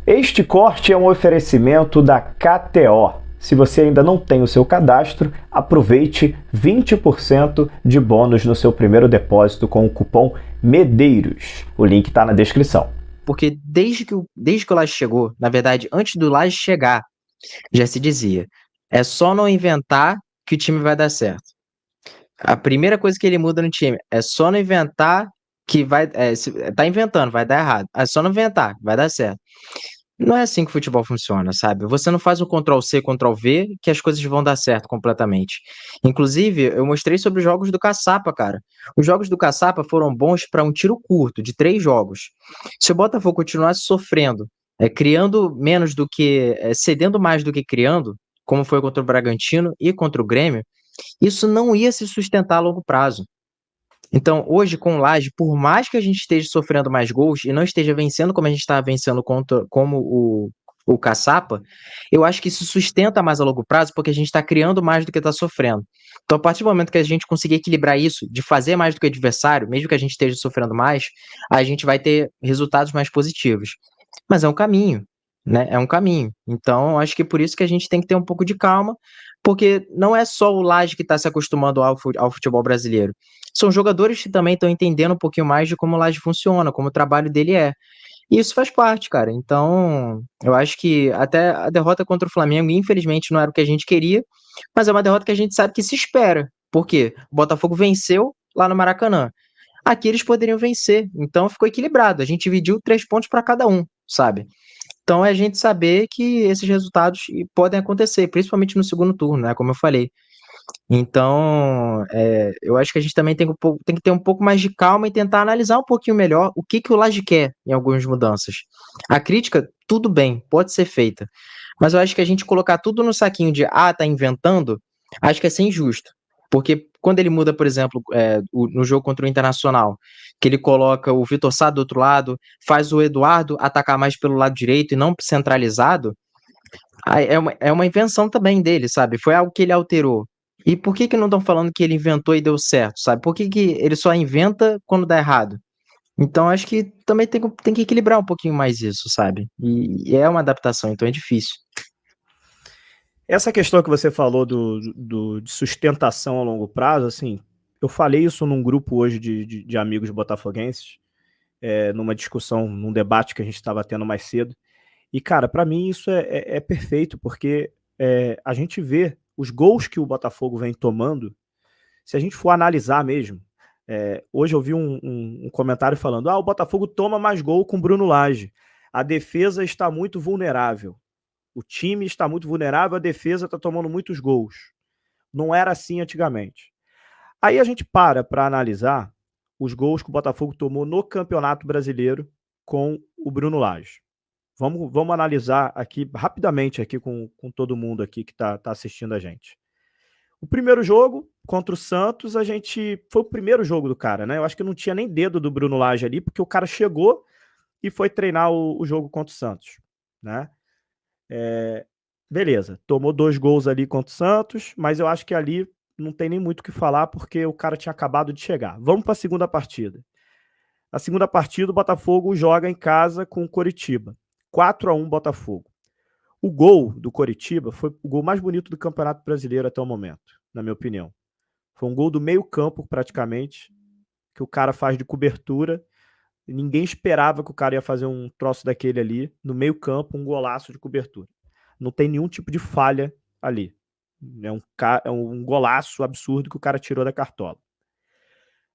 Este corte é um oferecimento da KTO. Se você ainda não tem o seu cadastro, aproveite 20% de bônus no seu primeiro depósito com o cupom MEDEIROS. O link está na descrição. Porque desde que o Laje chegou, na verdade, antes do Laje chegar, já se dizia: é só não inventar que o time vai dar certo. A primeira coisa que ele muda no time é só não inventar que vai. Tá inventando, vai dar errado. É só não inventar, vai dar certo. Não é assim que o futebol funciona, sabe? Você não faz um Ctrl+C, Ctrl+V que as coisas vão dar certo completamente. Inclusive, eu mostrei sobre os jogos do Caçapa, cara. Os jogos do Caçapa foram bons para um tiro curto, de 3 jogos. Se o Botafogo continuasse sofrendo, criando menos do que, cedendo mais do que criando, como foi contra o Bragantino e contra o Grêmio, isso não ia se sustentar a longo prazo. Então, hoje, com o Laje, por mais que a gente esteja sofrendo mais gols e não esteja vencendo como a gente estava vencendo como o Caçapa, eu acho que isso sustenta mais a longo prazo, porque a gente está criando mais do que está sofrendo. Então, a partir do momento que a gente conseguir equilibrar isso, de fazer mais do que o adversário, mesmo que a gente esteja sofrendo mais, a gente vai ter resultados mais positivos. Mas é um caminho, né? É um caminho. Então, eu acho que por isso que a gente tem que ter um pouco de calma, porque não é só o Laje que está se acostumando ao futebol brasileiro. São jogadores que também estão entendendo um pouquinho mais de como o Laje funciona, como o trabalho dele é. E isso faz parte, cara. Então, eu acho que até a derrota contra o Flamengo, infelizmente, não era o que a gente queria, mas é uma derrota que a gente sabe que se espera. Por quê? O Botafogo venceu lá no Maracanã. Aqui eles poderiam vencer, então ficou equilibrado. A gente dividiu 3 pontos para cada um, sabe? Então é a gente saber que esses resultados podem acontecer, principalmente no segundo turno, né? Como eu falei. Então, eu acho que a gente também tem que ter um pouco mais de calma e tentar analisar um pouquinho melhor o que que o Laje quer em algumas mudanças. A crítica, tudo bem, pode ser feita, mas eu acho que a gente colocar tudo no saquinho de, tá inventando, acho que é ser injusto. Porque quando ele muda, por exemplo, no jogo contra o Internacional, que ele coloca o Vitor Sá do outro lado, faz o Eduardo atacar mais pelo lado direito e não centralizado, aí é uma invenção também dele, sabe? Foi algo que ele alterou. E por que que não estão falando que ele inventou e deu certo, sabe? Por que que ele só inventa quando dá errado? Então acho que também tem que equilibrar um pouquinho mais isso, sabe? E é uma adaptação, então é difícil. Essa questão que você falou de sustentação a longo prazo, assim, eu falei isso num grupo hoje de amigos botafoguenses, numa discussão, num debate que a gente estava tendo mais cedo. E, cara, para mim isso é perfeito, porque a gente vê os gols que o Botafogo vem tomando, se a gente for analisar mesmo. Hoje eu vi um comentário falando: o Botafogo toma mais gol com Bruno Lage. A defesa está muito vulnerável. O time está muito vulnerável, a defesa está tomando muitos gols. Não era assim antigamente. Aí a gente para analisar os gols que o Botafogo tomou no Campeonato Brasileiro com o Bruno Lage. Vamos analisar aqui rapidamente aqui com todo mundo aqui que está assistindo a gente. O primeiro jogo contra o Santos, foi o primeiro jogo do cara, né? Eu acho que não tinha nem dedo do Bruno Lage ali, porque o cara chegou e foi treinar o jogo contra o Santos, né? Beleza, tomou 2 gols ali contra o Santos, mas eu acho que ali não tem nem muito o que falar, porque o cara tinha acabado de chegar. Vamos para a segunda partida. A segunda partida, o Botafogo joga em casa com o Coritiba. 4-1 Botafogo. O gol do Coritiba foi o gol mais bonito do Campeonato Brasileiro até o momento, na minha opinião. Foi um gol do meio campo, praticamente, que o cara faz de cobertura. Ninguém esperava que o cara ia fazer um troço daquele ali, no meio campo, um golaço de cobertura. Não tem nenhum tipo de falha ali. É um golaço absurdo que o cara tirou da cartola.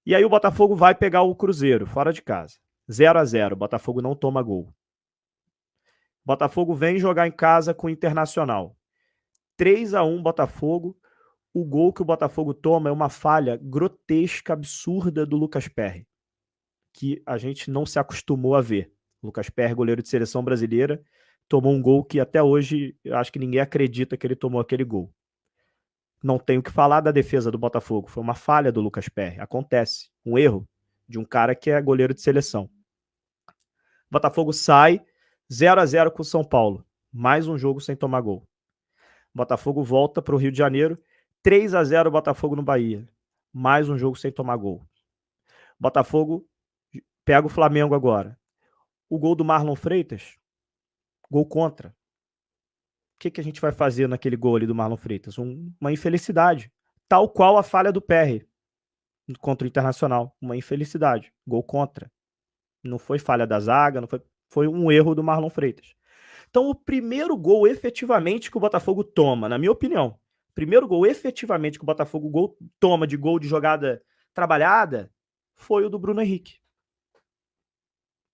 E aí o Botafogo vai pegar o Cruzeiro, fora de casa. 0-0, o Botafogo não toma gol. Botafogo vem jogar em casa com o Internacional. 3-1 Botafogo. O gol que o Botafogo toma é uma falha grotesca, absurda do Lucas Perry, que a gente não se acostumou a ver. O Lucas Perry, goleiro de seleção brasileira, tomou um gol que até hoje eu acho que ninguém acredita que ele tomou aquele gol. Não tenho o que falar da defesa do Botafogo. Foi uma falha do Lucas Perry. Acontece. Um erro de um cara que é goleiro de seleção. O Botafogo sai 0-0 com o São Paulo. Mais um jogo sem tomar gol. O Botafogo volta para o Rio de Janeiro. 3-0 Botafogo no Bahia. Mais um jogo sem tomar gol. Botafogo pega o Flamengo agora. O gol do Marlon Freitas, Gol contra. O que a gente vai fazer naquele gol ali do Marlon Freitas? Uma infelicidade. Tal qual a falha do Perry contra o Internacional. Uma infelicidade. Gol contra. Não foi falha da zaga, não foi um erro do Marlon Freitas. Então, o primeiro gol efetivamente que o Botafogo toma, na minha opinião, primeiro gol efetivamente que o Botafogo toma de gol de jogada trabalhada foi o do Bruno Henrique.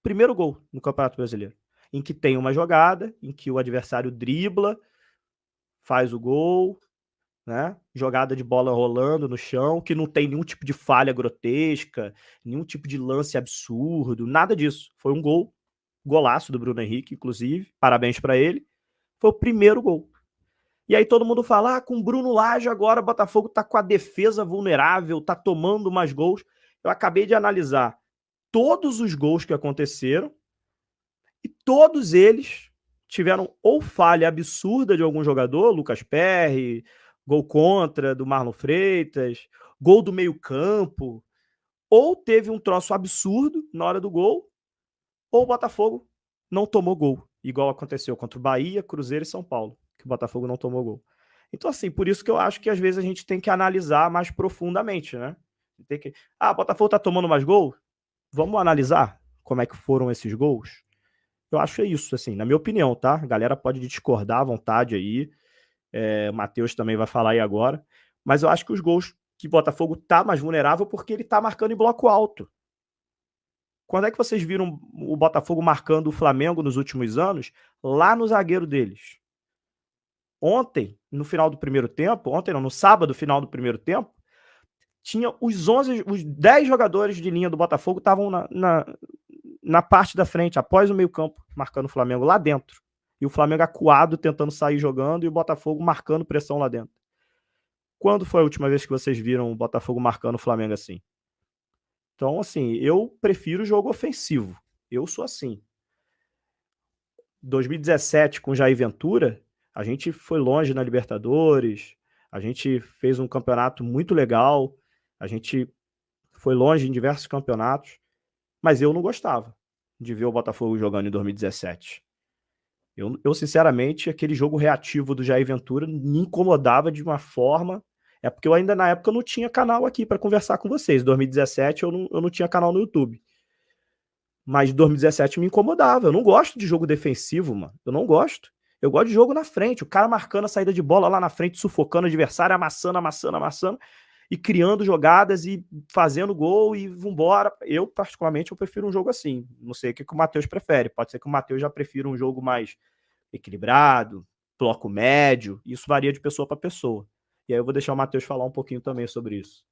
Primeiro gol no Campeonato Brasileiro. Em que tem uma jogada, em que o adversário dribla, faz o gol, né? Jogada de bola rolando no chão, que não tem nenhum tipo de falha grotesca, nenhum tipo de lance absurdo, nada disso. Foi um gol, golaço do Bruno Henrique, inclusive, parabéns para ele. Foi o primeiro gol. E aí todo mundo fala, com o Bruno Lage agora o Botafogo tá com a defesa vulnerável, tá tomando mais gols. Eu acabei de analisar todos os gols que aconteceram e todos eles tiveram ou falha absurda de algum jogador, Lucas Perry, gol contra do Marlon Freitas, gol do meio-campo, ou teve um troço absurdo na hora do gol, ou o Botafogo não tomou gol, igual aconteceu contra o Bahia, Cruzeiro e São Paulo, que o Botafogo não tomou gol. Então, assim, por isso que eu acho que às vezes a gente tem que analisar mais profundamente, né? Tem que... o Botafogo tá tomando mais gol? Vamos analisar como é que foram esses gols? Eu acho isso, assim, na minha opinião, tá? A galera pode discordar à vontade aí. O Matheus também vai falar aí agora. Mas eu acho que os gols que o Botafogo tá mais vulnerável porque ele tá marcando em bloco alto. Quando é que vocês viram o Botafogo marcando o Flamengo nos últimos anos? Lá no zagueiro deles. Ontem, no final do primeiro tempo, no sábado, final do primeiro tempo, tinha os 10 jogadores de linha do Botafogo estavam na parte da frente, após o meio-campo, marcando o Flamengo lá dentro. E o Flamengo acuado, tentando sair jogando, e o Botafogo marcando pressão lá dentro. Quando foi a última vez que vocês viram o Botafogo marcando o Flamengo assim? Então, assim, eu prefiro o jogo ofensivo. Eu sou assim. 2017, com Jair Ventura, a gente foi longe na Libertadores, a gente fez um campeonato muito legal, a gente foi longe em diversos campeonatos, mas eu não gostava de ver o Botafogo jogando em 2017. Eu sinceramente, aquele jogo reativo do Jair Ventura me incomodava de uma forma. É porque eu ainda, na época, não tinha canal aqui para conversar com vocês. Em 2017, eu não tinha canal no YouTube. Mas em 2017 me incomodava. Eu não gosto de jogo defensivo, mano. Eu não gosto. Eu gosto de jogo na frente. O cara marcando a saída de bola lá na frente, sufocando o adversário, amassando e criando jogadas e fazendo gol e vambora. Eu, particularmente, eu prefiro um jogo assim. Não sei o que o Matheus prefere. Pode ser que o Matheus já prefira um jogo mais equilibrado, bloco médio. Isso varia de pessoa para pessoa. E aí eu vou deixar o Matheus falar um pouquinho também sobre isso.